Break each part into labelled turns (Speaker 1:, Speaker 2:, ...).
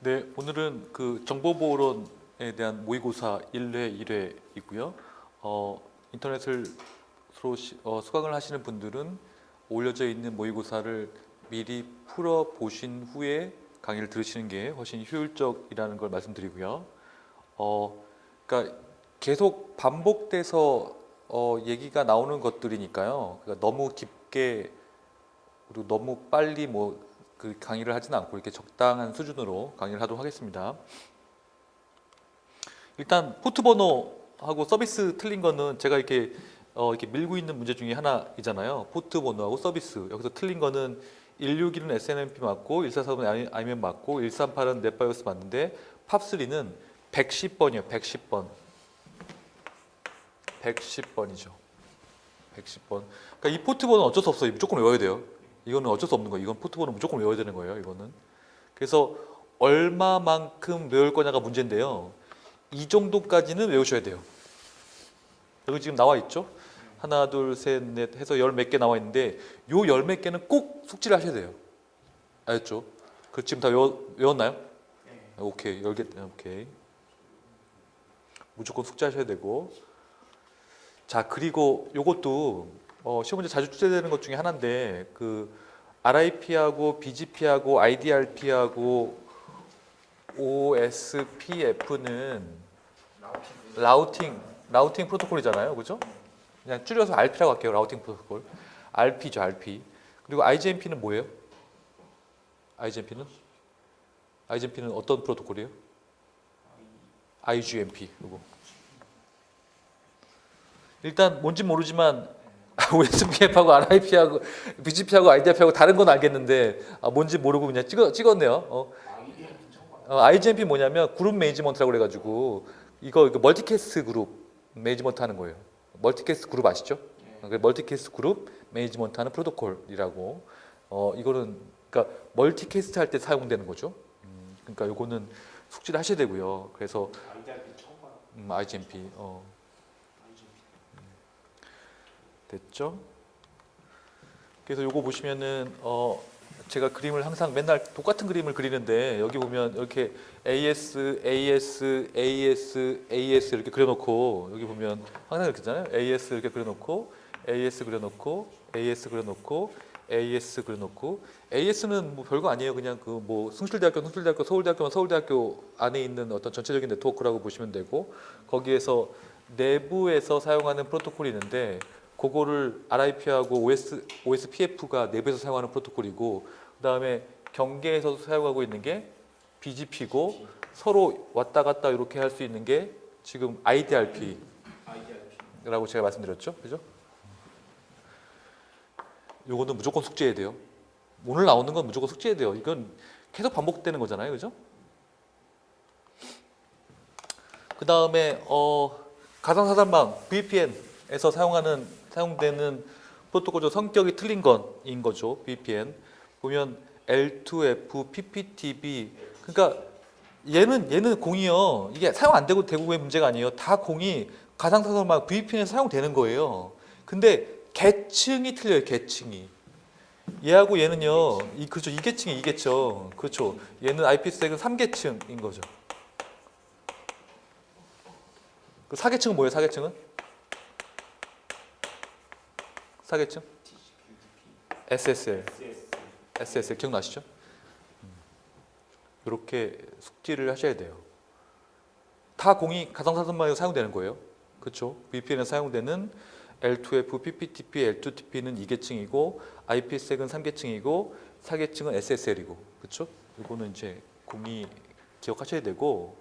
Speaker 1: 네, 오늘은 그 정보보호론에 대한 모의고사 1회, 2회이고요. 인터넷을 서로 수강을 하시는 분들은 올려져 있는 모의고사를 미리 풀어 보신 후에 강의를 들으시는 게 훨씬 효율적이라는 걸 말씀드리고요. 그러니까 계속 반복돼서 얘기가 나오는 것들이니까요. 그러니까 너무 깊게 그리고 너무 빨리 그 강의를 하지는 않고 이렇게 적당한 수준으로 강의를 하도록 하겠습니다. 일단 포트 번호하고 서비스 틀린 거는 제가 이렇게 밀고 있는 문제 중에 하나이잖아요. 포트 번호하고 서비스. 여기서 틀린 거는 161은 SNMP 맞고 1445는 IMM 맞고 138은 넷바이오스 맞는데 팝3는 110번이에요. 110번. 110번이죠. 110번. 그러니까 이 포트 번호는 어쩔 수 없어요. 무조건 외워야 돼요. 이거는 어쩔 수 없는 거예요. 이건 포트 번호 무조건 외워야 되는 거예요. 이거는. 그래서 얼마만큼 외울 거냐가 문제인데요. 이 정도까지는 외우셔야 돼요. 여기 지금 나와 있죠? 하나, 둘, 셋, 넷 해서 열 몇 개 나와 있는데 요 열 몇 개는 꼭 숙지를 하셔야 돼요. 알겠죠? 그 지금 다 외웠나요?
Speaker 2: 네.
Speaker 1: 오케이. 10개. 오케이. 무조건 숙지하셔야 되고. 자, 그리고 요것도 시험 문제 자주 출제되는 것 중에 하나인데 그 RIP하고 BGP하고 IDRP하고 OSPF는 라우팅 프로토콜이잖아요. 그죠? 그냥 줄여서 RP라고 할게요. 라우팅 프로토콜. RP죠, RP. 그리고 IGMP는 뭐예요? IGMP는 어떤 프로토콜이에요? IGMP. 이거. 일단 뭔지 모르지만 OSPF하고 RIP하고 BGP하고 IDRP하고 다른 건 알겠는데 뭔지 모르고 그냥 찍었네요. IGMP 뭐냐면 그룹 매니지먼트라고 그래가지고 이거 멀티캐스트 그룹 매니지먼트 하는 거예요. 멀티캐스트 그룹 아시죠? 멀티캐스트 그룹 매니지먼트 하는 프로토콜이라고. 이거는 그러니까 멀티캐스트 할 때 사용되는 거죠. 그러니까 요거는 숙지를 하셔야 되고요. 그래서 IGMP 됐죠? 그래서 요거 보시면은 제가 그림을 항상 맨날 똑같은 그림을 그리는데 여기 보면 이렇게 AS, AS, AS, AS 이렇게 그려놓고 여기 보면 항상 이렇게 있잖아요. AS 이렇게 그려놓고 AS 그려놓고 AS 그려놓고 AS 그려놓고 AS는 뭐 별거 아니에요. 그냥 그 뭐 승실대학교, 서울대학교면 서울대학교 안에 있는 어떤 전체적인 네트워크라고 보시면 되고 거기에서 내부에서 사용하는 프로토콜이 있는데 그거를 RIP하고 OSPF가 내부에서 사용하는 프로토콜이고 그 다음에 경계에서 사용하고 있는 게 BGP고 서로 왔다 갔다 이렇게 할 수 있는 게 지금 IDRP라고 제가 말씀드렸죠, 그죠? 요거는 무조건 숙지해야 돼요. 오늘 나오는 건 무조건 숙지해야 돼요. 이건 계속 반복되는 거잖아요, 그죠? 그 다음에 가상사설망 VPN에서 사용되는 프로토콜 성격이 틀린 건인 거죠. VPN 보면 L2F, PPTB 그러니까 얘는 공이요. 이게 사용 안 되고 대부분의 문제가 아니에요. 다 공이 가상사설망 VPN에 사용되는 거예요. 근데 계층이 틀려요. 계층이. 얘하고 얘는요. 그렇죠. 2계층이 2계층. 그렇죠. 얘는 IPsec은 3계층인 거죠. 그 4계층은 뭐예요? 4계층은? 4계층? SSL 기억나시죠? 이렇게 숙지를 하셔야 돼요. 다 공이 가상사설망에 사용되는 거예요. 그렇죠? VPN에 사용되는 L2F, PPTP, L2TP는 2계층이고 IPsec은 3계층이고 4계층은 SSL이고 그렇죠? 이거는 이제 공이 기억하셔야 되고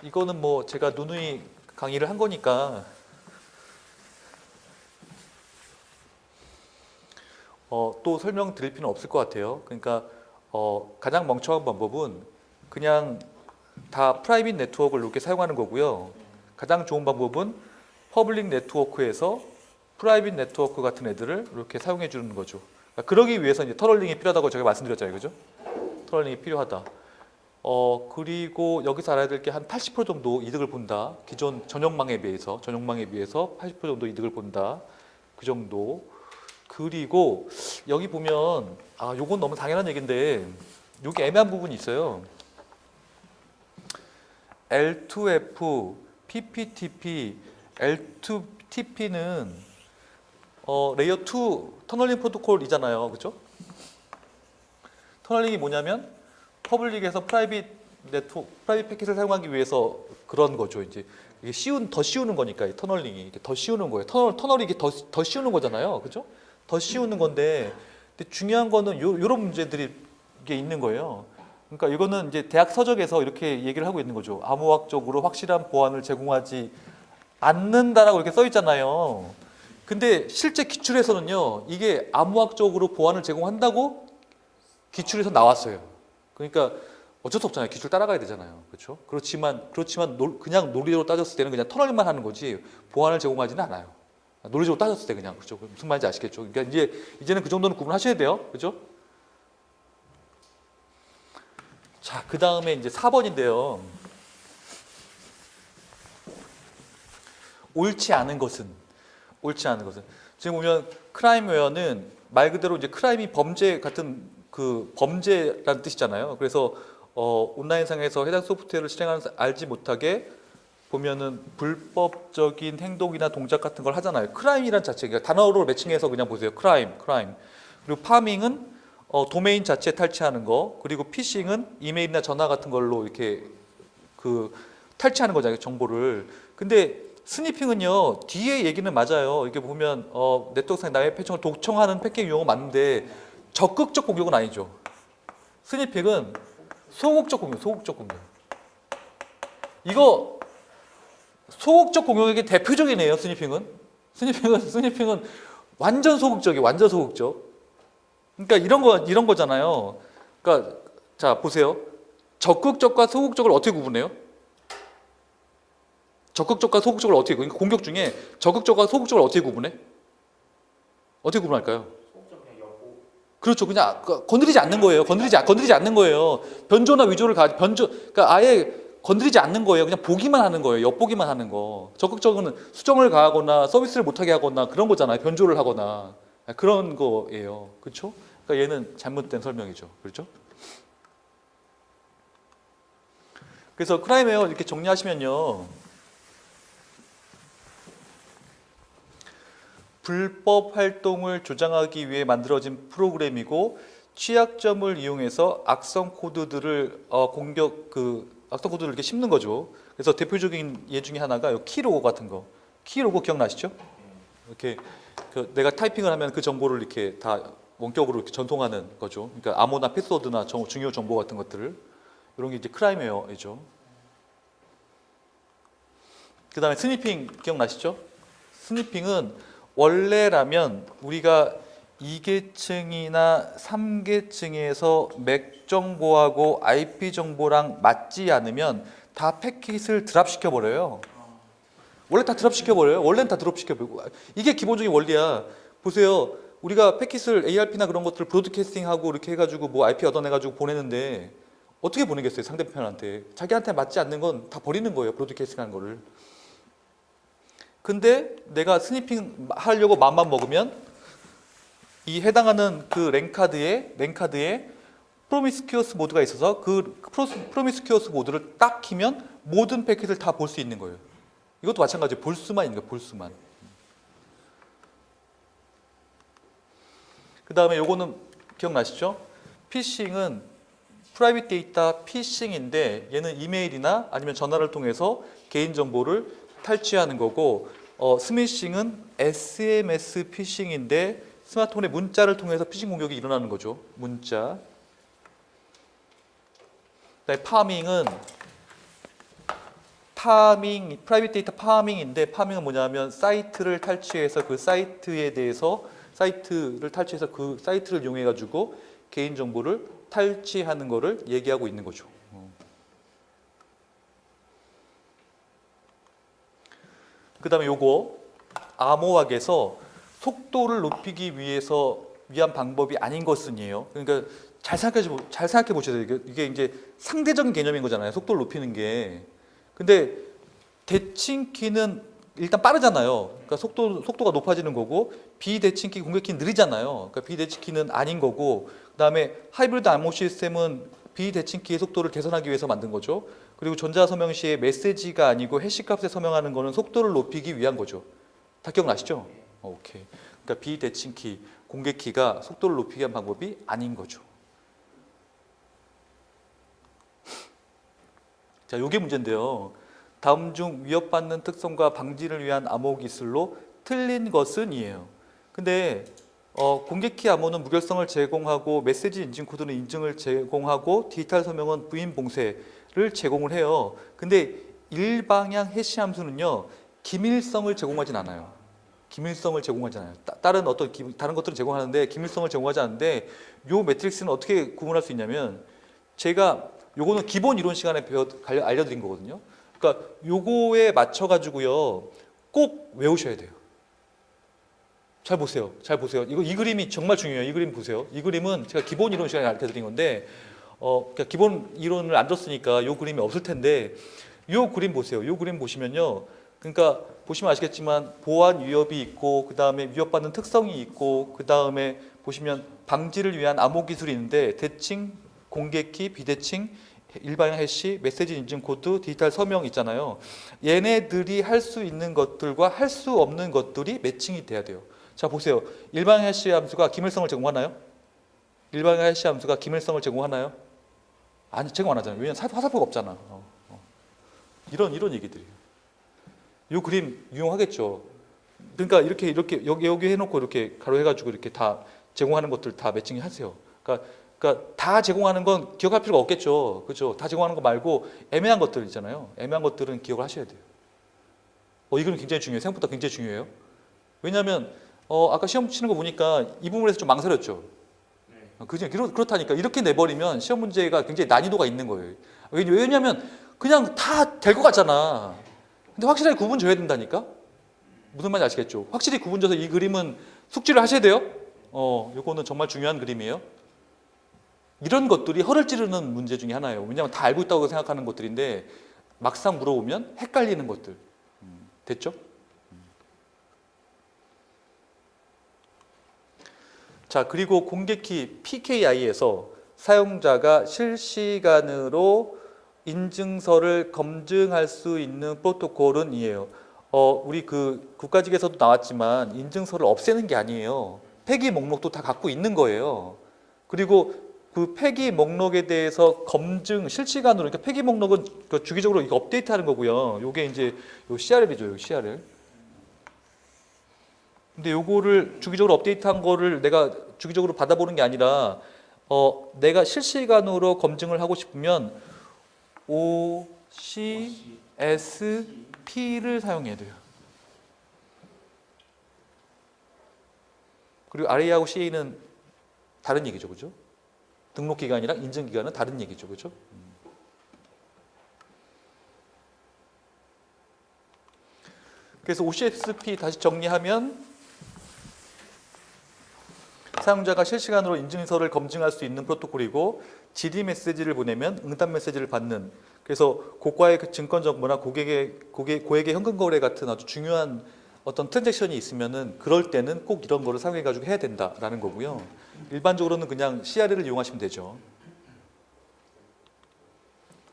Speaker 1: 이거는 뭐 제가 누누이 강의를 한 거니까 또 설명드릴 필요는 없을 것 같아요. 그러니까 가장 멍청한 방법은 그냥 다 프라이빗 네트워크를 이렇게 사용하는 거고요. 가장 좋은 방법은 퍼블릭 네트워크에서 프라이빗 네트워크 같은 애들을 이렇게 사용해 주는 거죠. 그러니까 그러기 위해서 이제 터널링이 필요하다고 제가 말씀드렸잖아요. 그죠? 터널링이 필요하다. 그리고 여기서 알아야 될 게 한 80% 정도 이득을 본다. 기존 전용망에 비해서 80% 정도 이득을 본다. 그 정도. 그리고 여기 보면 요건 너무 당연한 얘기인데 여기 애매한 부분이 있어요. L2F, PPTP, L2TP는 레이어 2 터널링 프로토콜이잖아요. 그렇죠? 터널링이 뭐냐면 퍼블릭에서 프라이빗 패킷을 사용하기 위해서 그런 거죠. 이제 이게 더 씌우는 거니까 이 터널링이 더 씌우는 거예요. 터널이 이게 더 씌우는 거잖아요. 그렇죠? 더 씌우는 건데 근데 중요한 거는 요런 문제들이 이게 있는 거예요. 그러니까 이거는 이제 대학 서적에서 이렇게 얘기를 하고 있는 거죠. 암호학적으로 확실한 보안을 제공하지 않는다라고 이렇게 써 있잖아요. 근데 실제 기출에서는요, 이게 암호학적으로 보안을 제공한다고 기출에서 나왔어요. 그러니까 어쩔 수 없잖아요. 기출 따라가야 되잖아요. 그렇죠? 그렇지만 그냥 논리적으로 따졌을 때는 그냥 터널링만 하는 거지 보안을 제공하지는 않아요. 논리적으로 따졌을 때 그냥 그렇죠? 무슨 말인지 아시겠죠? 그러니까 이제는 그 정도는 구분하셔야 돼요. 그렇죠? 자, 그 다음에 이제 4번인데요. 옳지 않은 것은 지금 보면 크라임웨어는 말 그대로 이제 크라임이 범죄 같은 그 범죄라는 뜻이잖아요. 그래서 온라인상에서 해당 소프트웨어를 실행하는 알지 못하게 보면은 불법적인 행동이나 동작 같은 걸 하잖아요. 크라임이란 자체, 그러니까 단어로 매칭해서 그냥 보세요. 크라임. 그리고 파밍은 도메인 자체 탈취하는 거, 그리고 피싱은 이메일이나 전화 같은 걸로 이렇게 그 탈취하는 거잖아요, 정보를. 근데 스니핑은요, 뒤에 얘기는 맞아요. 이게 보면 네트워크상 남의 패턴을 독청하는 패킹 용어 맞는데 적극적 공격은 아니죠. 스니핑은 소극적 공격. 이거 소극적 공격의 대표적이네요. 스니핑은 완전 소극적이에요. 완전 소극적. 그러니까 이런 거잖아요. 그러니까 자 보세요. 적극적과 소극적을 어떻게 구분해요? 적극적과 소극적을 어떻게 그러니까 공격 중에 적극적과 소극적을 어떻게 구분해? 어떻게 구분할까요? 그렇죠. 그냥 건드리지 않는 거예요. 건드리지 않는 거예요. 변조나 위조를 그러니까 아예 건드리지 않는 거예요. 그냥 보기만 하는 거예요. 엿보기만 하는 거. 적극적은 수정을 가하거나 서비스를 못하게 하거나 그런 거잖아요. 변조를 하거나 그런 거예요. 그렇죠? 그러니까 얘는 잘못된 설명이죠. 그렇죠? 그래서 크라임웨어 이렇게 정리하시면요. 불법 활동을 조장하기 위해 만들어진 프로그램이고 취약점을 이용해서 악성 코드들을 악성 코드를 이렇게 심는 거죠. 그래서 대표적인 예 중에 하나가 키로고 같은 거. 키로고 기억나시죠? 이렇게 내가 타이핑을 하면 그 정보를 이렇게 다 원격으로 이렇게 전송하는 거죠. 그러니까 암호나 패스워드나 중요 정보 같은 것들을 이런 게 이제 크라임웨어이죠. 그다음에 스니핑 기억나시죠? 스니핑은 원래라면 우리가 2계층이나 3계층에서 맥 정보하고 IP 정보랑 맞지 않으면 다 패킷을 드랍시켜 버려요. 원래 다 드랍시켜 버려요. 원래는 다 드랍시켜 버리고 이게 기본적인 원리야. 보세요. 우리가 패킷을 ARP나 그런 것들을 브로드캐스팅하고 이렇게 해가지고 뭐 IP 얻어내가지고 보내는데 어떻게 보내겠어요? 상대편한테. 자기한테 맞지 않는 건 다 버리는 거예요. 브로드캐스팅하는 거를. 근데 내가 스니핑 하려고 마음만 먹으면 이 해당하는 그 랜카드에 프로미스큐어스 모드가 있어서 그 프로미스큐어스 모드를 딱 키면 모든 패킷을 다 볼 수 있는 거예요. 이것도 마찬가지예요. 볼 수만 있는 거예요. 볼 수만. 그 다음에 요거는 기억나시죠? 피싱은 프라이빗 데이터 피싱인데 얘는 이메일이나 아니면 전화를 통해서 개인정보를 탈취하는 거고 스미싱은 SMS 피싱인데 스마트폰의 문자를 통해서 피싱 공격이 일어나는 거죠. 문자. 그다음에 프라이빗 데이터 파밍인데 파밍은 뭐냐면 사이트를 탈취해서 그 사이트를 탈취해서 그 사이트를 이용해 가지고 개인 정보를 탈취하는 거를 얘기하고 있는 거죠. 그 다음에 요거 암호학에서 속도를 높이기 위한 방법이 아닌 것은이에요. 그러니까 잘 생각해 보셔야 돼요. 이게 이제 상대적인 개념인 거잖아요. 속도를 높이는 게. 근데 대칭키는 일단 빠르잖아요. 그러니까 속도가 높아지는 거고 비대칭키 공격키는 느리잖아요. 그러니까 비대칭키는 아닌 거고 그다음에 하이브리드 암호 시스템은 비대칭키의 속도를 개선하기 위해서 만든 거죠. 그리고 전자 서명 시에 메시지가 아니고 해시값에 서명하는 거는 속도를 높이기 위한 거죠. 다 기억나시죠? 오케이. 그러니까 비대칭키 공개키가 속도를 높이기 위한 방법이 아닌 거죠. 자, 요게 문제인데요. 다음 중 위협받는 특성과 방지를 위한 암호 기술로 틀린 것은 이에요. 근데 공개키 암호는 무결성을 제공하고 메시지 인증 코드는 인증을 제공하고 디지털 서명은 부인 봉쇄를 제공을 해요. 근데 일방향 해시 함수는요 기밀성을 제공하진 않아요. 기밀성을 제공하지 않아요. 다른 것들은 제공하는데 기밀성을 제공하지 않는데 요 매트릭스는 어떻게 구분할 수 있냐면 제가 요거는 기본 이론 시간에 알려드린 거거든요. 그러니까 요거에 맞춰 가지고요 꼭 외우셔야 돼요. 잘 보세요. 잘 보세요. 이 그림이 정말 중요해요. 이 그림 보세요. 이 그림은 제가 기본 이론 시간에 알려드린 건데 그러니까 기본 이론을 안 줬으니까 요 그림이 없을 텐데 요 그림 보세요. 요 그림 보시면요. 그러니까 보시면 아시겠지만 보안 위협이 있고 그 다음에 위협받는 특성이 있고 그 다음에 보시면 방지를 위한 암호 기술이 있는데 대칭, 공개키, 비대칭, 일방향 해시, 메시지 인증 코드, 디지털 서명 있잖아요. 얘네들이 할 수 있는 것들과 할 수 없는 것들이 매칭이 돼야 돼요. 자 보세요. 일방향 해시 함수가 기밀성을 제공하나요? 일방향 해시 함수가 기밀성을 제공하나요? 아니 제공 안 하잖아요. 왜냐하면 화살표가 없잖아. 이런 얘기들이에요. 이 그림 유용하겠죠. 그러니까 이렇게 여기 해놓고 이렇게 가로해가지고 이렇게 다 제공하는 것들 다 매칭 하세요. 그러니까 다 제공하는 건 기억할 필요가 없겠죠. 그렇죠? 다 제공하는 거 말고 애매한 것들 있잖아요. 애매한 것들은 기억을 하셔야 돼요. 이 그림 굉장히 중요해요. 생각보다 굉장히 중요해요. 왜냐하면 아까 시험 치는 거 보니까 이 부분에서 좀 망설였죠. 그죠? 그렇다니까 이렇게 내버리면 시험 문제가 굉장히 난이도가 있는 거예요. 왜냐하면 그냥 다 될 것 같잖아. 근데 확실하게 구분 져야 된다니까? 무슨 말인지 아시겠죠? 확실히 구분 져서 이 그림은 숙지를 하셔야 돼요. 요거는 정말 중요한 그림이에요. 이런 것들이 허를 찌르는 문제 중에 하나예요. 왜냐하면 다 알고 있다고 생각하는 것들인데 막상 물어보면 헷갈리는 것들. 됐죠? 자, 그리고 공개키 PKI에서 사용자가 실시간으로 인증서를 검증할 수 있는 프로토콜은 이에요. 우리 그 국가직에서도 나왔지만 인증서를 없애는 게 아니에요. 폐기 목록도 다 갖고 있는 거예요. 그리고 그 폐기 목록에 대해서 검증 실시간으로 그러니까 폐기 목록은 주기적으로 이거 업데이트하는 거고요. 요게 이제 요 CRL이죠, 요 CRL. 근데 요거를 주기적으로 업데이트한 거를 내가 주기적으로 받아보는 게 아니라 내가 실시간으로 검증을 하고 싶으면 OCSP를 사용해야 돼요. 그리고 RA하고 CA는 다른 얘기죠, 그죠? 등록 기간이랑 인증 기간은 다른 얘기죠, 그죠? 그래서 OCSP 다시 정리하면 사용자가 실시간으로 인증서를 검증할 수 있는 프로토콜이고 질의 메시지를 보내면 응답 메시지를 받는 그래서 고가의 증권 정보나 고액의 현금 거래 같은 아주 중요한 어떤 트랜잭션이 있으면은 그럴 때는 꼭 이런 거를 사용해 가지고 해야 된다라는 거고요. 일반적으로는 그냥 CRL을 이용하시면 되죠.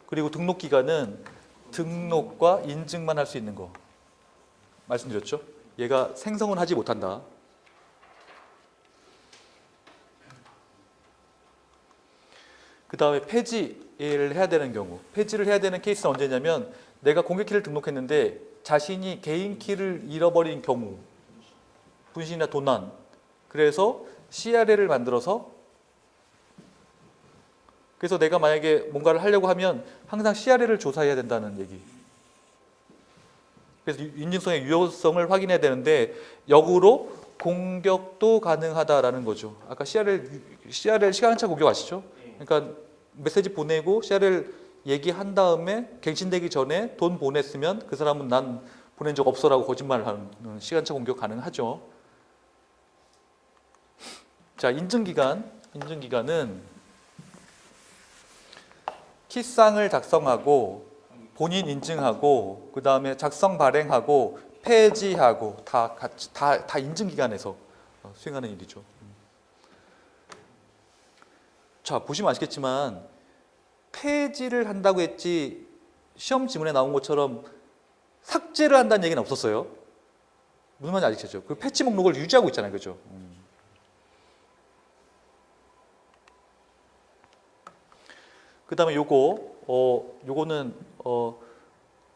Speaker 1: 그리고 등록 기간은 등록과 인증만 할 수 있는 거 말씀드렸죠. 얘가 생성은 하지 못한다. 그 다음에 폐지를 해야 되는 경우 폐지를 해야 되는 케이스는 언제냐면 내가 공개키를 등록했는데 자신이 개인 키를 잃어버린 경우 분신이나 도난 그래서 CRL을 만들어서 그래서 내가 만약에 뭔가를 하려고 하면 항상 CRL을 조사해야 된다는 얘기. 그래서 인증성의 유효성을 확인해야 되는데 역으로 공격도 가능하다라는 거죠. 아까 CRL 시간차 공격 아시죠? 그러니까 메시지 보내고 CRL 얘기한 다음에 갱신되기 전에 돈 보냈으면 그 사람은 난 보낸 적 없어라고 거짓말을 하는 시간차 공격 가능하죠. 자, 인증기간은 키쌍을 작성하고 본인 인증하고 그 다음에 작성 발행하고 폐지하고 다 같이 다 인증 기관에서 수행하는 일이죠. 자, 보시면 아시겠지만 폐지를 한다고 했지 시험 지문에 나온 것처럼 삭제를 한다는 얘기는 없었어요. 무슨 말인지 아시겠죠? 그 패치 목록을 유지하고 있잖아요, 그죠? 그 다음에 요거는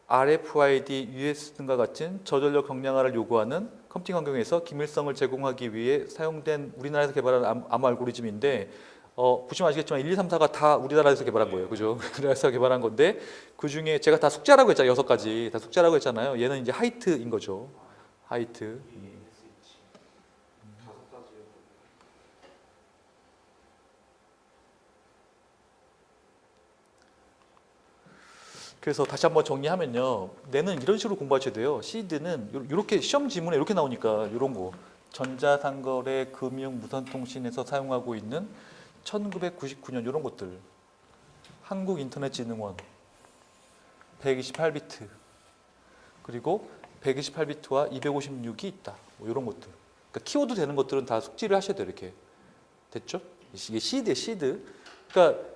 Speaker 1: RFID, US 등과 같은 저전력 경량화를 요구하는 컴퓨팅 환경에서 기밀성을 제공하기 위해 사용된 우리나라에서 개발한 암호 알고리즘인데 보시면 아시겠지만 1, 2, 3, 4가 다 우리나라에서 개발한 거예요. 그죠? 우리나라에서 개발한 건데 그 중에 제가 다 숙제라고 했잖아요. 6가지. 다 숙제라고 했잖아요. 얘는 이제 하이트인 거죠. 하이트. 그래서 다시 한번 정리하면요. 내는 이런 식으로 공부하셔야 돼요. 시드는 이렇게 시험 지문에 이렇게 나오니까 이런 거. 전자상거래 금융 무선통신에서 사용하고 있는 1999년 이런 것들. 한국인터넷진흥원 128비트 그리고 128비트와 256이 있다. 뭐 이런 것들. 그러니까 키워드 되는 것들은 다 숙지를 하셔야 돼요. 이렇게. 됐죠? 이게 시드예요, 시드. 그러니까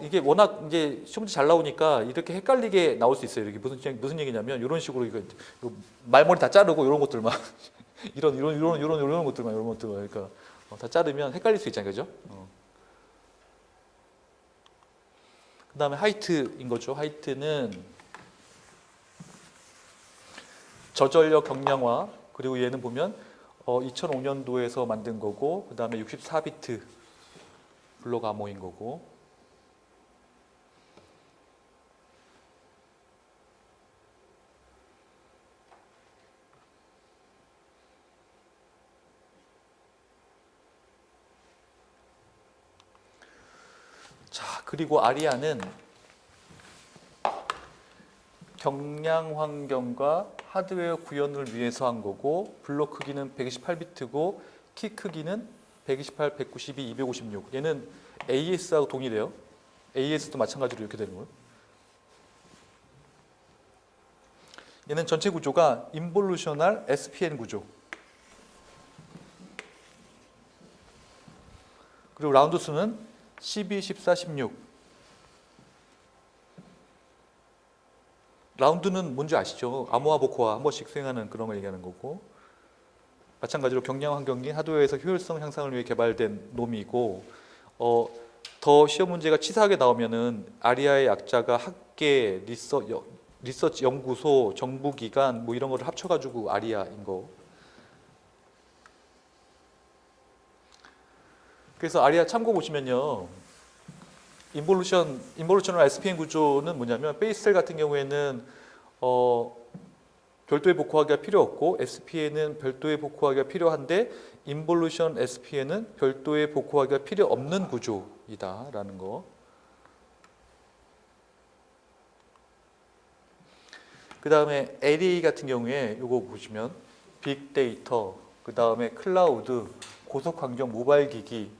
Speaker 1: 이게 워낙 이제 시험 문제 잘 나오니까 이렇게 헷갈리게 나올 수 있어요. 이렇게 무슨 얘기냐면 이런 식으로 이거 말머리 다 자르고 이런 것들만 이런 것들만 그러니까 다 자르면 헷갈릴 수 있잖아요, 그죠? 그다음에 하이트인 거죠. 하이트는 저전력 경량화 그리고 얘는 보면 2005년도에서 만든 거고 그다음에 64비트 블록 암호인 거고. 자, 그리고 아리아는 경량 환경과 하드웨어 구현을 위해서 한 거고 블록 크기는 128비트고 키 크기는 128, 192, 256. 얘는 AES하고 동일해요. AES도 마찬가지로 이렇게 되는 거예요. 얘는 전체 구조가 인볼루셔널 SPN 구조. 그리고 라운드 수는 12, 14, 16. 라운드는 뭔지 아시죠? 암호화 복호화 한 번씩 수행하는 그런 걸 얘기하는 거고 마찬가지로 경량 환경인 하드웨어에서 효율성 향상을 위해 개발된 놈이고 더 시험 문제가 치사하게 나오면은 아리아의 약자가 학계, 리서치 연구소, 정부기관 뭐 이런 거를 합쳐가지고 아리아인 거. 그래서 아리아 참고 보시면요. 인볼루셔널 SPN 구조는 뭐냐면 베이스텔 같은 경우에는 별도의 복호하기가 필요 없고 SPN은 별도의 복호하기가 필요한데 인볼루션 SPN은 별도의 복호하기가 필요 없는 구조이다라는 거. 그 다음에 LA 같은 경우에 이거 보시면 빅데이터, 그 다음에 클라우드, 고속환경 모바일 기기,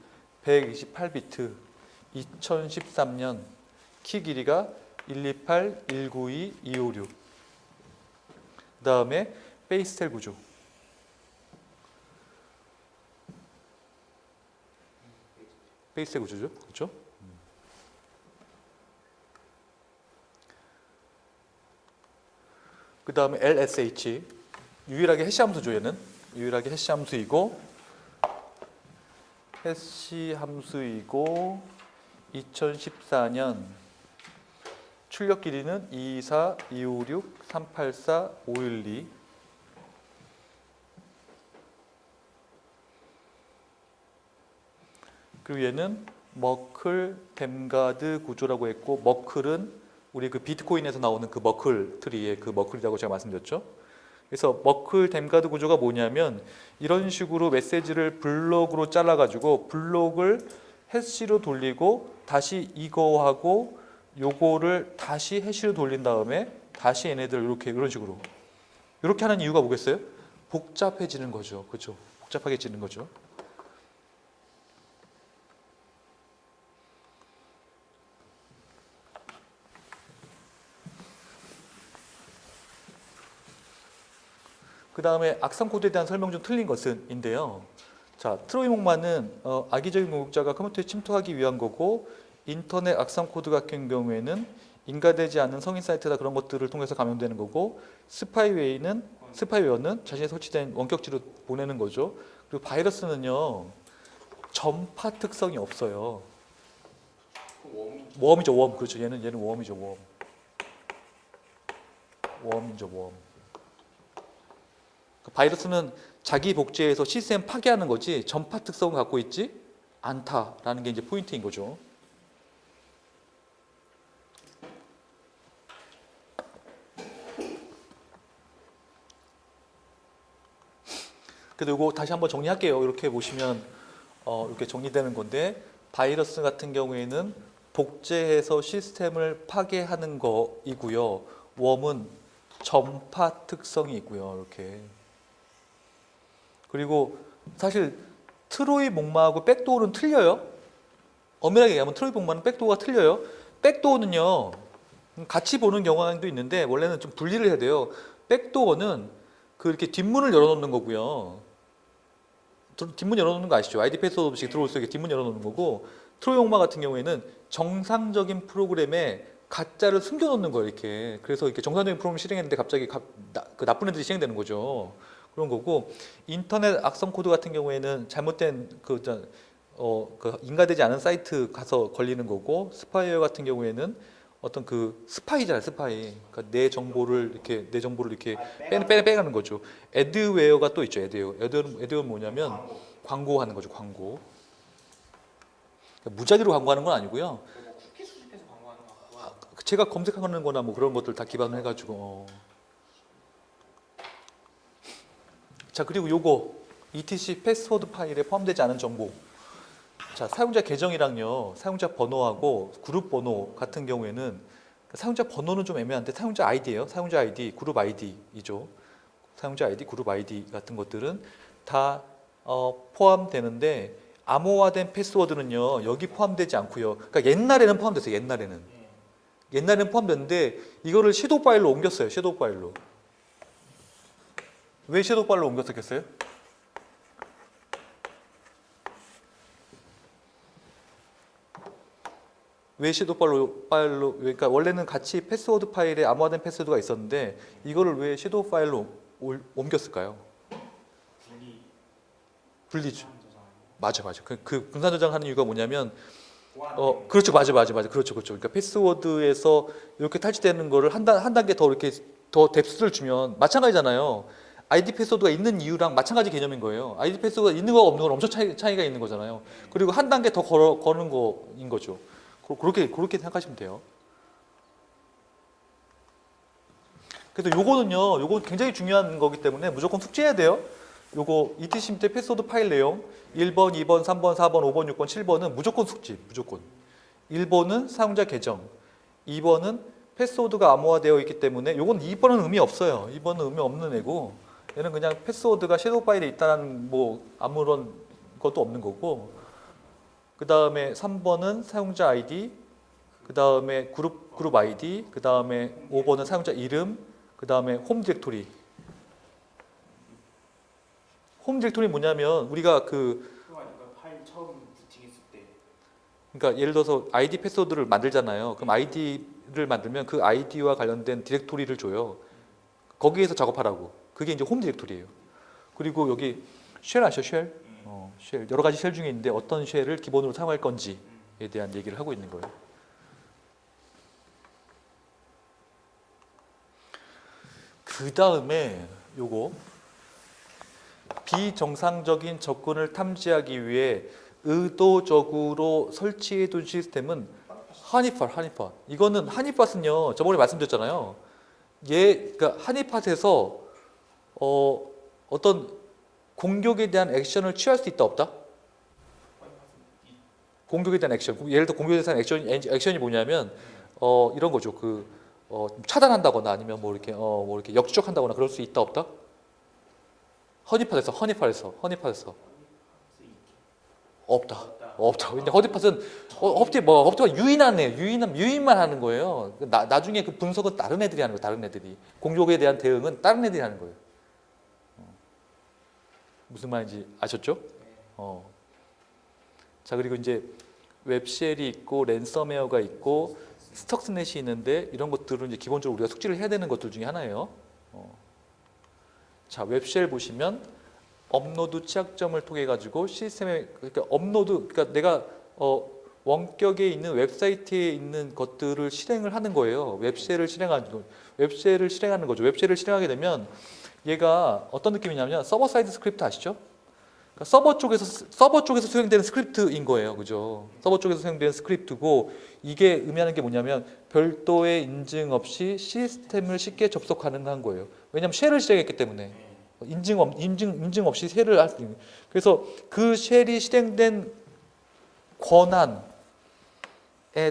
Speaker 1: 128비트, 2013년 키 길이가 128, 192, 256. 그 다음에 베이스텔 구조. 베이스텔 구조죠, 그렇죠? 그 다음에 LSH 유일하게 해시 함수죠. 얘는 유일하게 해시 함수이고 2014년 출력 길이는 224, 256, 384, 512. 그리고 얘는 머클 댐가드 구조라고 했고 머클은 우리 그 비트코인에서 나오는 그 머클 트리의 그 머클이라고 제가 말씀드렸죠. 그래서 머클 댐가드 구조가 뭐냐면 이런 식으로 메시지를 블록으로 잘라가지고 블록을 해시로 돌리고 다시 이거하고 요거를 다시 해시로 돌린 다음에 다시 얘네들 이렇게 이런 식으로 이렇게 하는 이유가 뭐겠어요? 복잡해지는 거죠. 그렇죠? 복잡하게지는 거죠. 다음에 악성 코드에 대한 설명 중 틀린 것은인데요. 자, 트로이 목마는 악의적인 공격자가 컴퓨터에 침투하기 위한 거고, 인터넷 악성 코드 같은 경우에는 인가되지 않은 성인 사이트나 그런 것들을 통해서 감염되는 거고, 스파이웨어는 자신이 설치된 원격지로 보내는 거죠. 그리고 바이러스는요, 전파 특성이 없어요. 웜이죠, 웜. 그렇죠. 얘는 웜이죠, 웜. 웜이죠, 웜. 바이러스는 자기 복제해서 시스템 파괴하는 거지 전파 특성을 갖고 있지 않다라는 게 이제 포인트인 거죠. 그래도 이거 다시 한번 정리할게요. 이렇게 보시면 이렇게 정리되는 건데, 바이러스 같은 경우에는 복제해서 시스템을 파괴하는 거이고요. 웜은 전파 특성이 있고요. 이렇게. 그리고 사실 트로이 목마하고 백도어는 틀려요. 엄밀하게 얘기하면 트로이 목마는 백도어가 틀려요. 백도어는요, 같이 보는 경우도 있는데 원래는 좀 분리를 해야 돼요. 백도어는 이렇게 뒷문을 열어놓는 거고요. 뒷문 열어놓는 거 아시죠? 아이디 패스워드 없이 들어올 수 있게 뒷문 열어놓는 거고, 트로이 목마 같은 경우에는 정상적인 프로그램에 가짜를 숨겨놓는 거예요. 이렇게. 그래서 이렇게 정상적인 프로그램을 실행했는데 갑자기 그 나쁜 애들이 실행되는 거죠. 그런 거고, 인터넷 악성 코드 같은 경우에는 잘못된 그 인가되지 않은 사이트 가서 걸리는 거고, 스파이웨어 같은 경우에는 어떤 그 스파이잖아요, 스파이. 그러니까 내 정보를 이렇게 빼가는 거죠. 애드웨어가 또 있죠, 애드웨어는 뭐냐면 광고하는 거죠, 광고. 그러니까 무작위로 광고하는 건 아니고요.
Speaker 2: 쿠키 수집해서 광고하는 거.
Speaker 1: 제가 검색하는 거나 뭐 그런 것들 다 기반을 해가지고. 자, 그리고 요거 etc 패스워드 파일에 포함되지 않은 정보. 자, 사용자 계정이랑요, 사용자 번호하고 그룹 번호 같은 경우에는, 사용자 번호는 좀 애매한데 사용자 아이디예요. 사용자 아이디, 그룹 아이디이죠. 사용자 아이디, 그룹 아이디 같은 것들은 다 포함되는데, 암호화된 패스워드는요 여기 포함되지 않고요. 그러니까 옛날에는 포함됐어요. 옛날에는 포함됐는데 이거를 섀도우 파일로 옮겼어요. 섀도우 파일로. 왜 섀도우 파일로 옮겼었겠어요? 왜 섀도우 파일로, 그러니까 원래는 같이 패스워드 파일에 암호화된 패스워드가 있었는데 이거를 왜 섀도우 파일로 옮겼을까요? 분리죠. 맞아. 그 분산 저장하는 이유가 뭐냐면, 그렇죠, 맞아. 그렇죠. 그러니까 패스워드에서 이렇게 탈취되는 거를 한 단계 더 이렇게 더 뎁스를 주면 마찬가지잖아요. 아이디 패스워드가 있는 이유랑 마찬가지 개념인 거예요. 아이디 패스워드가 있는 거와 없는 건 엄청 차이가 있는 거잖아요. 그리고 한 단계 더 거는 거인 거죠. 그렇게 생각하시면 돼요. 그래서 요거 굉장히 중요한 거기 때문에 무조건 숙지해야 돼요. 요거 etc 밑에 패스워드 파일 내용 1번, 2번, 3번, 4번, 5번, 6번, 7번은 무조건 숙지, 무조건. 1번은 사용자 계정, 2번은 패스워드가 암호화되어 있기 때문에 요건 2번은 의미 없어요. 2번은 의미 없는 애고, 얘는 그냥 패스워드가 섀도우 파일에 있다는 뭐 아무런 것도 없는 거고, 그 다음에 3번은 사용자 아이디, 그 다음에 그룹 아이디, 그 다음에 5번은 사용자 이름, 그 다음에 홈 디렉토리. 홈 디렉토리 뭐냐면 우리가
Speaker 2: 파일 처음 부팅했을 때,
Speaker 1: 그러니까 예를 들어서 아이디 패스워드를 만들잖아요. 그럼 아이디를 만들면 그 아이디와 관련된 디렉토리를 줘요. 거기에서 작업하라고. 그게 이제 홈 디렉토리예요. 그리고 여기 쉘 아시죠? 쉘? 쉘. 여러 가지 쉘 중에 있는데 어떤 쉘을 기본으로 사용할 건지에 대한 얘기를 하고 있는 거예요. 그 다음에 요거 비정상적인 접근을 탐지하기 위해 의도적으로 설치해둔 시스템은 하니팟. 이거는 하니팟은요, 저번에 말씀드렸잖아요. 그러니까 하니팟에서 어떤 공격에 대한 액션을 취할 수 있다 없다? 공격에 대한 액션. 예를 들어 공격에 대한 액션이 뭐냐면 이런 거죠. 차단한다거나 아니면 뭐 이렇게 역추적한다거나 그럴 수 있다 없다? 허니팟에서 없다. 근데 허니팟은 허니팟가 유인만 하는 거예요. 나중에 그 분석은 다른 애들이 하는 거예요. 다른 애들이 공격에 대한 대응은 다른 애들이 하는 거예요. 무슨 말인지 아셨죠?
Speaker 2: 네.
Speaker 1: 자, 그리고 이제 웹쉘이 있고 랜섬웨어가 있고 스톡스넷이 있는데 이런 것들은 이제 기본적으로 우리가 숙지를 해야 되는 것들 중에 하나예요. 자, 웹쉘 보시면 업로드 취약점을 통해 가지고 시스템에 그러니까 업로드 그러니까 내가 원격에 있는 웹사이트에 있는 것들을 실행을 하는 거예요. 웹쉘을 실행하는 거죠. 웹쉘을 실행하게 되면 얘가 어떤 느낌이냐면 서버 사이드 스크립트 아시죠? 그러니까 서버 쪽에서 수행되는 스크립트인 거예요. 그죠? 서버 쪽에서 수행되는 스크립트고 이게 의미하는 게 뭐냐면 별도의 인증 없이 시스템을 쉽게 접속 가능한 거예요. 왜냐하면 쉘을 실행했기 때문에 인증 없이 쉘을 할 수 있는. 그래서 그 쉘이 실행된 권한에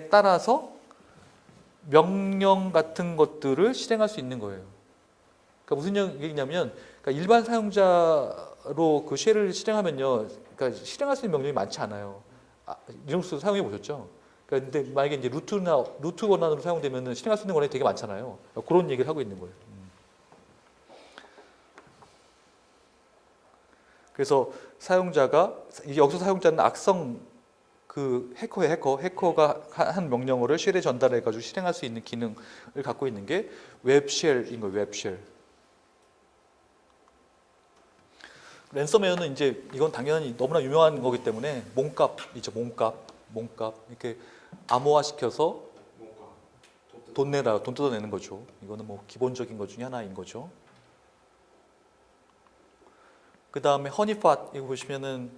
Speaker 1: 따라서 명령 같은 것들을 실행할 수 있는 거예요. 그러니까 무슨 얘기냐면 그러니까 일반 사용자로 그 쉘을 실행하면요, 그러니까 실행할 수 있는 명령이 많지 않아요. 리눅스 사용해 보셨죠? 그러니까 근데 만약에 이제 루트 권한으로 사용되면 실행할 수 있는 권한이 되게 많잖아요. 그런 얘기를 하고 있는 거예요. 그래서 사용자가 여기서 사용자는 악성 그 해커가 한 명령어를 쉘에 전달해 가지고 실행할 수 있는 기능을 갖고 있는 게 웹쉘인 거예요. 웹쉘. 랜섬웨어는 이제 이건 당연히 너무나 유명한 거기 때문에 몸값 있죠. 몸값 이렇게 암호화시켜서 돈 뜯어내는 거죠. 이거는 뭐 기본적인 것 중에 하나인 거죠. 그 다음에 허니팟 이거 보시면은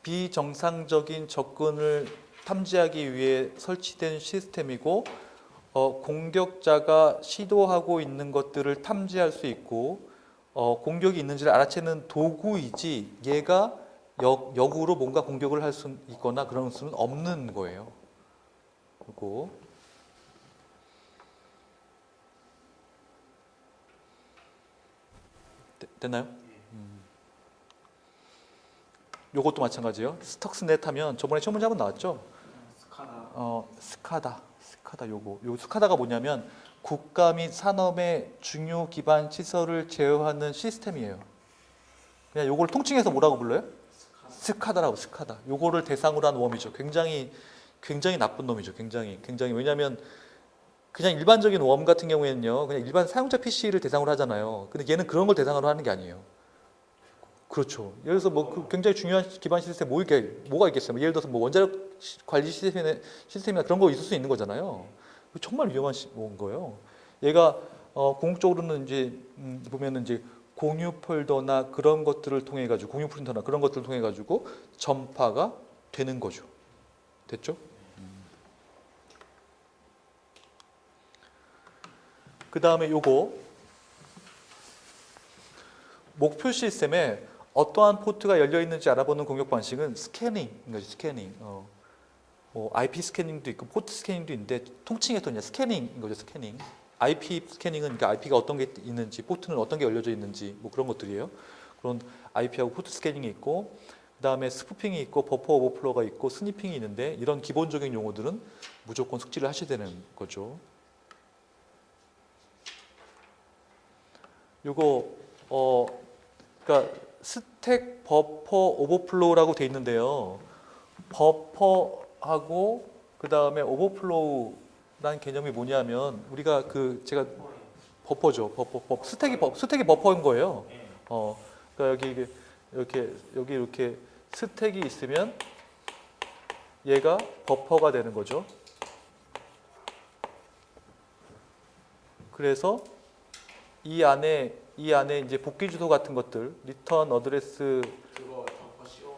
Speaker 1: 비정상적인 접근을 탐지하기 위해 설치된 시스템이고 공격자가 시도하고 있는 것들을 탐지할 수 있고 공격이 있는지를 알아채는 도구이지 얘가 역으로 뭔가 공격을 할 수 있거나 그런 수는 없는 거예요. 그리고 됐나요? 요것도 마찬가지예요. 스톡스넷 하면 저번에 시험 문제 한번 나왔죠? 스카다 요 스카다가 뭐냐면 국가 및 산업의 중요 기반 시설을 제어하는 시스템이에요. 그냥 요걸 통칭해서 뭐라고 불러요? 스카다라고 스카다. 요거를 대상으로 한 웜이죠. 굉장히 나쁜 놈이죠. 굉장히 왜냐하면 그냥 일반적인 웜 같은 경우에는요, 그냥 일반 사용자 PC를 대상으로 하잖아요. 근데 얘는 그런 걸 대상으로 하는 게 아니에요. 그렇죠. 예를 들어서 뭐 굉장히 중요한 기반 시스템 뭐가 있겠어요? 예를 들어서 뭐 원자력 관리 시스템이나 그런 거 있을 수 있는 거잖아요. 정말 위험한 거예요. 얘가 궁극적으로는 이제 보면은 이제 공유 폴더나 그런 것들을 통해 가지고 공유 프린터나 그런 것들을 통해 가지고 전파가 되는 거죠. 됐죠? 그 다음에 요거 목표 시스템에 어떠한 포트가 열려 있는지 알아보는 공격 방식은 스캐닝인 거죠. 스캐닝. 뭐 IP 스캐닝도 있고 포트 스캐닝도 있는데 통칭해서 그냥 스캐닝인 거죠. 스캐닝. IP 스캐닝은 그러니까 IP가 어떤 게 있는지, 포트는 어떤 게 열려져 있는지 뭐 그런 것들이에요. 그런 IP하고 포트 스캐닝이 있고 그다음에 스푸핑이 있고 버퍼 오버플로우가 있고 스니핑이 있는데 이런 기본적인 용어들은 무조건 숙지를 하셔야 되는 거죠. 요거 그러니까 스택 버퍼 오버플로우라고 돼 있는데요. 버퍼하고 그 다음에 오버플로우라는 개념이 뭐냐면 우리가 제가 버퍼죠. 버퍼 스택이 버퍼인 거예요. 그러니까 여기 이렇게 스택이 있으면 얘가 버퍼가 되는 거죠. 그래서 이 안에 이제 복귀 주소 같은 것들, 리턴 어드레스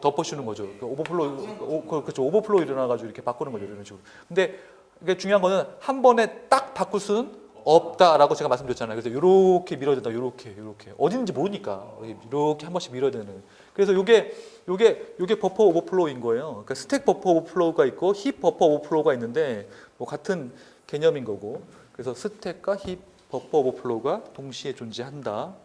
Speaker 1: 덮어씌우는 거죠. 그 오버플로우 일어나가지고 이렇게 바꾸는 거죠. 이런 식으로. 근데 이게 중요한 거는 한 번에 딱 바꿀 수는 없다라고 제가 말씀드렸잖아요. 그래서 이렇게 밀어야 된다. 이렇게 어디 있는지 모르니까 이렇게 한 번씩 밀어야 되는. 그래서 요게 버퍼 오버플로우인 거예요. 그러니까 스택 버퍼 오버플로우가 있고 힙 버퍼 오버플로우가 있는데 뭐 같은 개념인 거고. 그래서 스택과 힙 버퍼 오버플로우가 동시에 존재한다.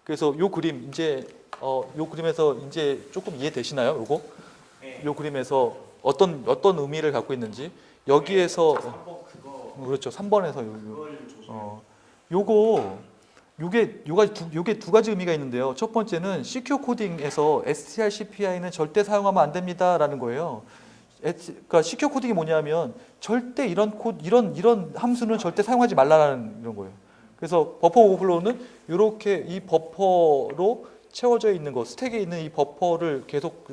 Speaker 1: 그래서 요 그림 이제 요 그림에서 이제 조금 이해되시나요? 요거?
Speaker 2: 네.
Speaker 1: 요 그림에서 어떤 의미를 갖고 있는지 여기에서 그렇죠. 3번에서 요거 요게 두 가지 의미가 있는데요. 첫 번째는 시큐어 코딩에서 strcpy는 절대 사용하면 안 됩니다라는 거예요. 그러니까 시큐어 코딩이 뭐냐면 절대 이런 함수는 절대 사용하지 말라는 이런 거예요. 그래서 버퍼 오버플로우는 이렇게 이 버퍼로 채워져 있는 거, 스택에 있는 이 버퍼를 계속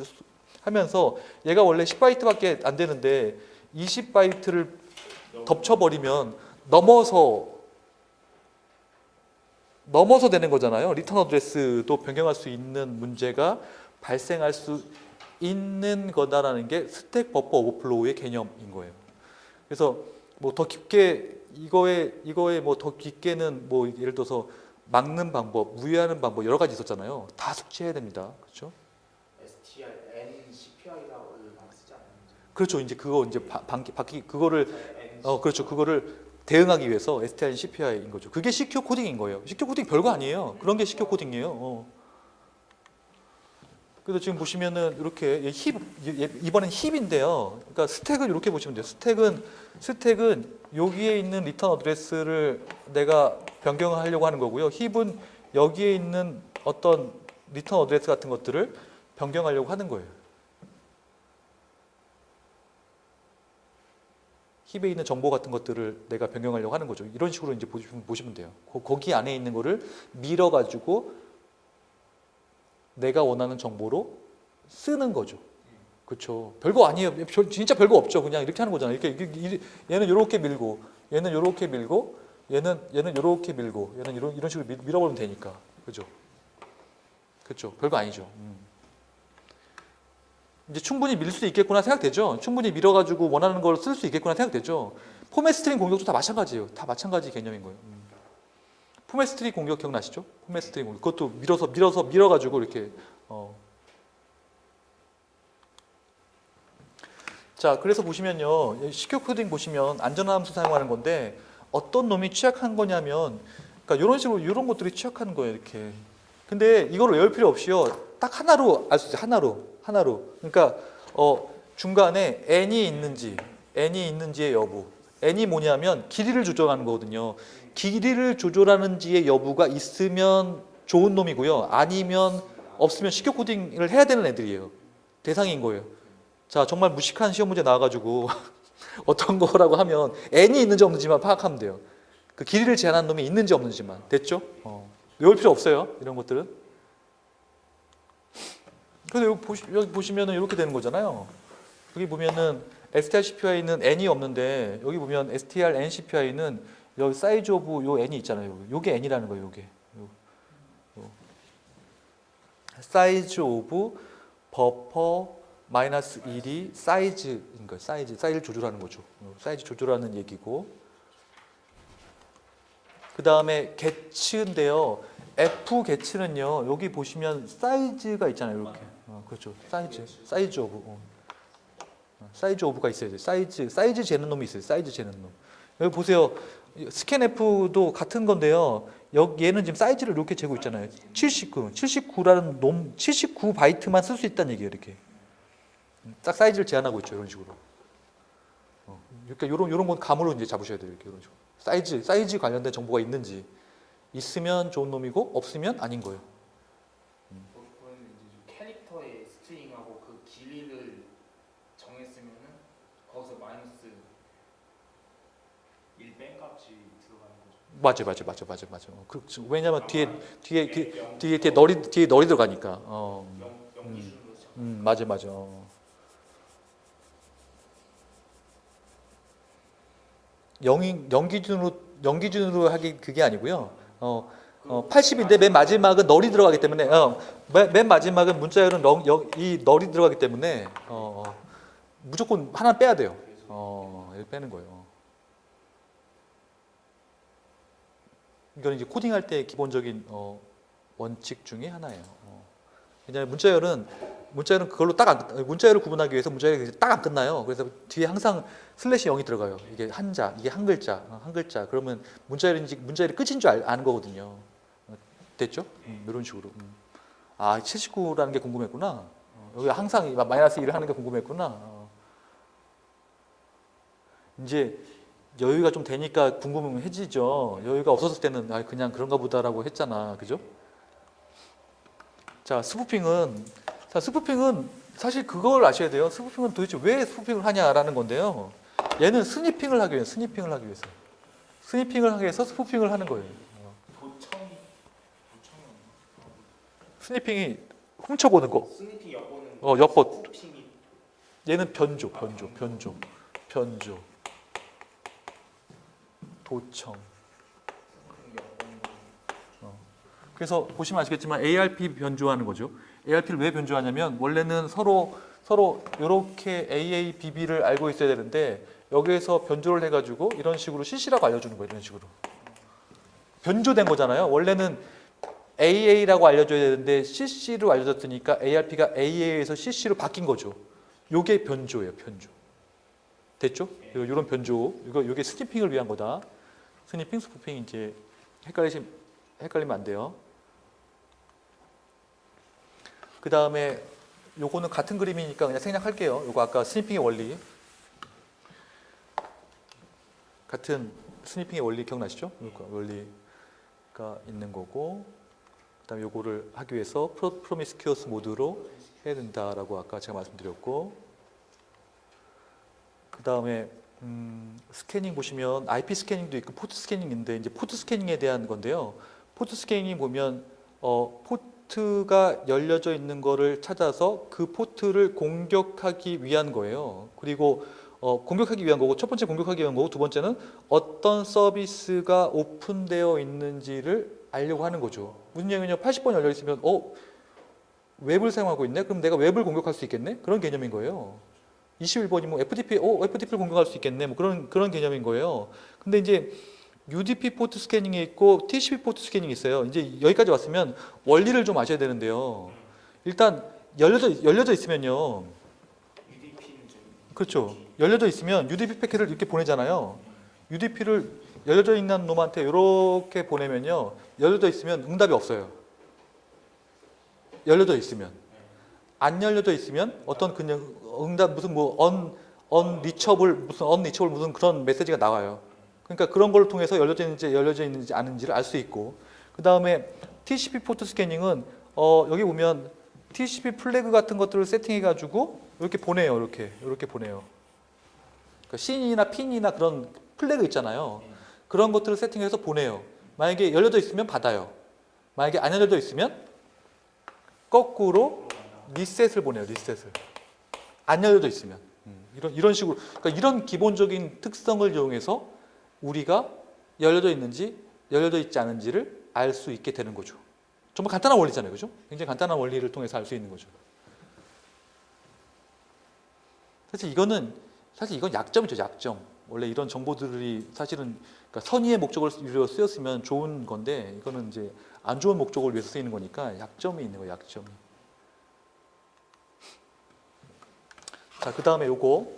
Speaker 1: 하면서 얘가 원래 10바이트밖에 안 되는데 20바이트를 덮쳐버리면 넘어서 되는 거잖아요. 리턴 어드레스도 변경할 수 있는 문제가 발생할 수 있는 거다라는 게 스택 버퍼 오버플로우의 개념인 거예요. 그래서 뭐 더 깊게 이거에 뭐 더 깊게는 뭐 예를 들어서 막는 방법, 무효하는 방법 여러 가지 있었잖아요. 다 숙지해야 됩니다. 그렇죠?
Speaker 2: strncpy라고 많이 쓰지 않나요?
Speaker 1: 그렇죠. 이제 그거 이제 그거를 그렇죠. 그거를 대응하기 위해서 strcpy인 거죠. 그게 시큐어 코딩인 거예요. 시큐어 코딩 별거 아니에요. 그런 게 시큐어 코딩이에요. 그래서 지금 보시면은 이렇게 이번엔 힙인데요. 그러니까 스택을 이렇게 보시면 돼요. 스택은 여기에 있는 리턴 어드레스를 내가 변경을 하려고 하는 거고요. 힙은 여기에 있는 어떤 리턴 어드레스 같은 것들을 변경하려고 하는 거예요. 힙에 있는 정보 같은 것들을 내가 변경하려고 하는 거죠. 이런 식으로 이제 보시면 돼요. 거기 안에 있는 거를 밀어가지고 내가 원하는 정보로 쓰는 거죠. 그렇죠. 별거 아니에요. 진짜 별거 없죠. 그냥 이렇게 하는 거잖아요. 이렇게 얘는 이렇게 밀고, 얘는 이렇게 밀고, 얘는 이렇게 밀고, 얘는 이런 식으로 밀어버리면 되니까. 그죠? 그렇죠. 별거 아니죠. 이제 충분히 밀 수 있겠구나 생각되죠. 충분히 밀어가지고 원하는 걸 쓸 수 있겠구나 생각되죠. 포맷 스트링 공격도 다 마찬가지예요. 다 마찬가지 개념인 거예요. 포맷 스트링 공격 기억나시죠? 포맷 스트링 공격. 그것도 밀어가지고 이렇게. 자, 그래서 보시면요. 시큐어 코딩 보시면 안전한 함수 사용하는 건데 어떤 놈이 취약한 거냐면, 그러니까 이런 식으로 이런 것들이 취약한 거예요. 이렇게. 근데 이거를 외울 필요 없이요. 딱 하나로 알 수 있어요. 하나로. 그러니까 중간에 n이 있는지의 여부. n이 뭐냐면 길이를 조절하는 거거든요. 길이를 조절하는지의 여부가 있으면 좋은 놈이고요. 아니면 없으면 시큐어 코딩을 해야 되는 애들이에요. 대상인 거예요. 자, 정말 무식한 시험 문제 나와가지고 어떤 거라고 하면 n이 있는지 없는지만 파악하면 돼요. 그 길이를 제한한 놈이 있는지 없는지만. 됐죠? 외울 필요 없어요. 이런 것들은. 그래서 여기 보시면은 이렇게 되는 거잖아요. 여기 보면은 strcpy는 n이 없는데 여기 보면 strncpy는 여기 사이즈 오브 요 n이 있잖아요. 요게 n이라는 거예요. 요게. 사이즈 오브 버퍼 마이너스 1이 사이즈인 거예요. 사이즈를 조절하는 거죠. 사이즈 조절하는 얘기고. 그 다음에 get인데요. f get는요. 여기 보시면 사이즈가 있잖아요. 이렇게. 그렇죠. 사이즈 오브가 있어야 돼요. 사이즈 재는 놈이 있어요. 사이즈 재는 놈. 여기 보세요. 스캔F도 같은 건데요. 얘는 지금 사이즈를 이렇게 재고 있잖아요. 79라는 놈, 79바이트만 쓸 수 있다는 얘기예요. 이렇게. 딱 사이즈를 제한하고 있죠. 이런 식으로. 그러니까 이런 건 감으로 이제 잡으셔야 돼요. 이렇게 이런 식으로. 사이즈 관련된 정보가 있는지 있으면 좋은 놈이고 없으면 아닌 거예요.
Speaker 2: 그거는 이제 캐릭터의 스트링하고 그 길이를 정했으면은 거기서 마이너스 1 뺀 값이 들어가는 거죠.
Speaker 1: 맞아. 왜냐면 뒤에 널이 들어가니까.
Speaker 2: 영기준으로
Speaker 1: 맞아. 영기준으로 하기 그게 아니고요. 80인데 맨 마지막은 널이 들어가기 때문에 맨 마지막은 문자열은 이 널이 들어가기 때문에 무조건 하나 빼야 돼요. 이렇게 빼는 거예요. 이건 이제 코딩할 때 기본적인 원칙 중에 하나예요. 왜냐하면 문자열은 그걸로 문자열을 구분하기 위해서 문자열이 딱 안 끝나요. 그래서 뒤에 항상 슬래시 0이 들어가요. 이게 한자, 이게 한 글자. 그러면 문자열이 끝인 줄 아는 거거든요. 됐죠? 이런 식으로. 79라는 게 궁금했구나. 여기 항상 마이너스 1을 하는 게 궁금했구나. 이제 여유가 좀 되니까 궁금해지죠. 여유가 없었을 때는 아, 그냥 그런가 보다라고 했잖아. 그죠? 자, 스푸핑은 사실 그걸 아셔야 돼요. 스푸핑은 도대체 왜 스푸핑을 하냐라는 건데요. 얘는 스니핑을 하기 위해서, 스니핑을 하기 위해서 스푸핑을 하는 거예요.
Speaker 2: 도청이
Speaker 1: 스니핑이 훔쳐보는 거.
Speaker 2: 스니핑 엿보는
Speaker 1: 엿보.
Speaker 2: 스푸핑이
Speaker 1: 얘는 변조. 도청.
Speaker 2: 엿보는
Speaker 1: 그래서 보시면 아시겠지만 ARP 변조하는 거죠. ARP를 왜 변조하냐면 원래는 서로 이렇게 AABB를 알고 있어야 되는데 여기에서 변조를 해가지고 이런 식으로 CC라고 알려주는 거예요. 이런 식으로 변조된 거잖아요. 원래는 AA라고 알려줘야 되는데 CC로 알려졌으니까 ARP가 AA에서 CC로 바뀐 거죠. 요게 변조예요. 변조. 됐죠? 이런 변조. 요게 스니핑을 위한 거다. 스니핑, 스푸핑 이제 헷갈리면 안 돼요. 그 다음에 요거는 같은 그림이니까 그냥 생략할게요. 요거 아까 스니핑의 원리. 같은 스니핑의 원리 기억나시죠? 원리가 있는 거고, 그 다음에 요거를 하기 위해서 프로미스큐어스 모드로 해야 된다라고 아까 제가 말씀드렸고, 그 다음에 스캐닝 보시면 IP 스캐닝도 있고 포트 스캐닝인데 이제 포트 스캐닝에 대한 건데요. 포트 스캐닝 보면 포트가 열려져 있는 거를 찾아서 그 포트를 공격하기 위한 거예요. 그리고 공격하기 위한 거고 첫 번째 공격하기 위한 거고 두 번째는 어떤 서비스가 오픈되어 있는지를 알려고 하는 거죠. 무슨 얘기냐면 80번 열려 있으면 웹을 사용하고 있네? 그럼 내가 웹을 공격할 수 있겠네? 그런 개념인 거예요. 21번이 뭐 FTP를 공격할 수 있겠네? 뭐 그런 개념인 거예요. 근데 이제 UDP 포트 스캐닝이 있고 TCP 포트 스캐닝이 있어요. 이제 여기까지 왔으면 원리를 좀 아셔야 되는데요. 일단 열려져 있으면요.
Speaker 2: UDP는 좀
Speaker 1: 그렇죠. 열려져 있으면 UDP 패킷을 이렇게 보내잖아요. UDP를 열려져 있는 놈한테 이렇게 보내면요. 열려져 있으면 응답이 없어요. 열려져 있으면. 안 열려져 있으면 어떤 그냥 응답 무슨 뭐 unreachable 무슨 그런 메시지가 나와요. 그러니까 그런 걸 통해서 열려져 있는지 아닌지를 알 수 있고, 그 다음에 TCP 포트 스캐닝은 여기 보면 TCP 플래그 같은 것들을 세팅해가지고 이렇게 보내요. 이렇게 보내요. 그러니까 씬이나 핀이나 그런 플래그 있잖아요. 그런 것들을 세팅해서 보내요. 만약에 열려져 있으면 받아요. 만약에 안 열려져 있으면 거꾸로 리셋을 보내요. 리셋을. 안 열려져 있으면. 이런 식으로. 그러니까 이런 기본적인 특성을 이용해서 우리가 열려져 있는지 열려져 있지 않은지를 알 수 있게 되는 거죠. 정말 간단한 원리잖아요. 그죠? 굉장히 간단한 원리를 통해서 알 수 있는 거죠. 사실 이건 약점이죠. 약점. 원래 이런 정보들이 사실은 그러니까 선의의 목적을 위해서 쓰였으면 좋은 건데 이거는 이제 안 좋은 목적을 위해서 쓰이는 거니까 약점이 있는 거예요. 약점이. 자, 그 다음에 요거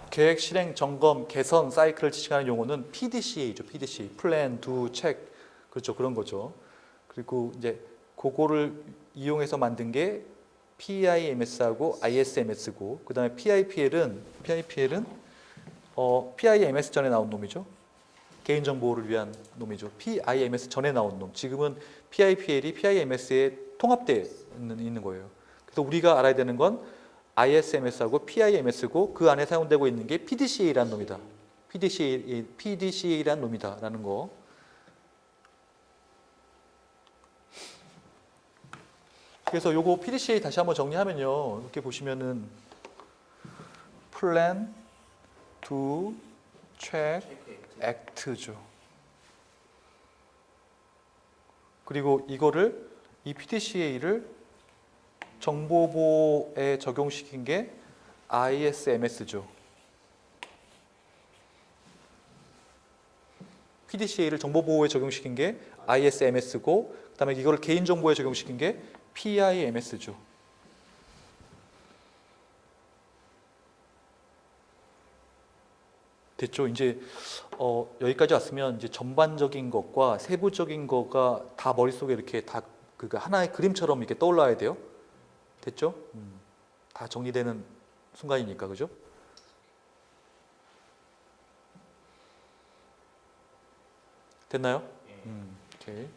Speaker 1: 계획, 실행, 점검, 개선, 사이클을 지칭하는 용어는 PDCA죠. PDCA. Plan, Do, Check. 그렇죠. 그런 거죠. 그리고 이제 그거를 이용해서 만든 게 PIMS하고 ISMS고, 그 다음에 PIPL은 PIMS 전에 나온 놈이죠. 개인정보를 위한 놈이죠. PIMS 전에 나온 놈. 지금은 PIPL이 PIMS에 통합되어 있는 거예요. 그래서 우리가 알아야 되는 건 ISMS하고 PIMS고 그 안에 사용되고 있는 게 PDCA라는 놈이다. PDCA라는 놈이다라는 거. 그래서 요거 PDCA 다시 한번 정리하면요. 이렇게 보시면은 Plan, Do, Check, Act죠. 그리고 이 PDCA를 정보보호에 적용시킨 게 ISMS죠. PDCA를 정보보호에 적용시킨 게 ISMS고, 그 다음에 이거를 개인정보에 적용시킨 게 PIMS죠. 됐죠? 이제 여기까지 왔으면 이제 전반적인 것과 세부적인 거가 다 머릿속에 이렇게 다 하나의 그림처럼 이렇게 떠올라야 돼요. 됐죠? 다 정리되는 순간이니까, 그죠? 됐나요?
Speaker 2: 예.
Speaker 1: 오케이.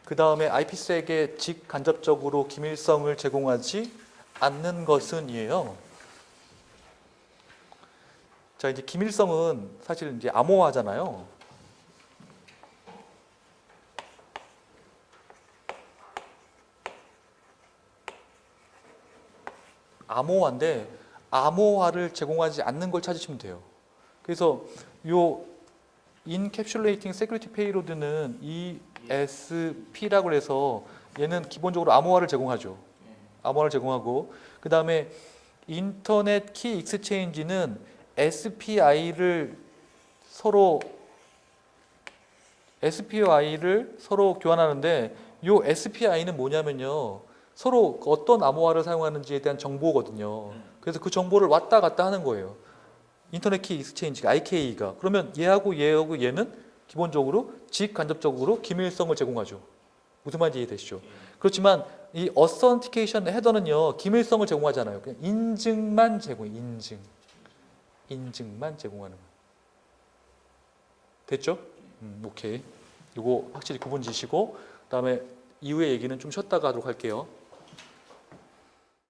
Speaker 1: 그 다음에 IPsek에 직간접적으로 기밀성을 제공하지 않는 것은 이에요. 자, 이제 기밀성은 사실 이제 암호화잖아요. 암호화인데 암호화를 제공하지 않는 걸 찾으시면 돼요. 그래서 요 Encapsulating Security Payload는 ESP라고 해서 얘는 기본적으로 암호화를 제공하죠. 암호화를 제공하고 그 다음에 인터넷 키 익스체인지는 SPI를 서로 교환하는데 요 SPI는 뭐냐면요. 서로 어떤 암호화를 사용하는지에 대한 정보거든요. 그래서 그 정보를 왔다 갔다 하는 거예요. 인터넷 키 익스체인지가 IKE가 그러면 얘하고 얘는 기본적으로 직간접적으로 기밀성을 제공하죠. 무슨 말인지 이해되시죠? 그렇지만 이 어센티케이션 헤더는요 기밀성을 제공하잖아요. 그냥 인증만 제공하는 거. 됐죠? 오케이. 이거 확실히 구분 지시고 그다음에 이후의 얘기는 좀 쉬었다가 하도록 할게요.